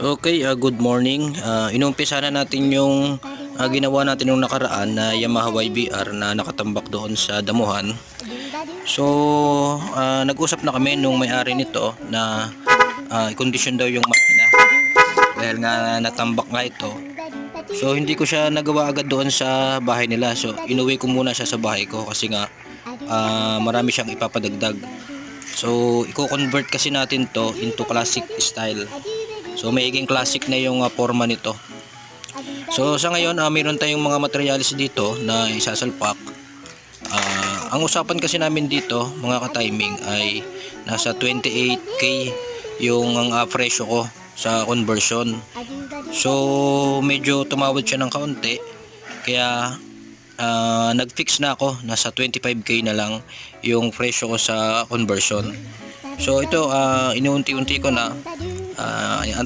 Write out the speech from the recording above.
Okay, good morning. Inumpisa na natin yung ginawa natin nung nakaraan na Yamaha YBR na nakatambak doon sa damuhan. So, nag-usap na kami nung may-ari nito na i-condition daw yung makina dahil nga natambak nga ito. So, hindi ko siya nagawa agad doon sa bahay nila. So, inuwi ko muna siya sa bahay ko kasi nga marami siyang ipapadagdag. So, i-convert kasi natin to into classic style. So maiging classic na yung forma nito. So sa ngayon mayroon tayong mga materials dito na isasalpak. Ang usapan kasi namin dito mga ka-timing ay nasa 28k yung presyo ko sa conversion. So medyo tumawad siya ng kaunti kaya nag-fix na ako, nasa 25k na lang yung presyo ko sa conversion. So ito inuunti-unti ko na antay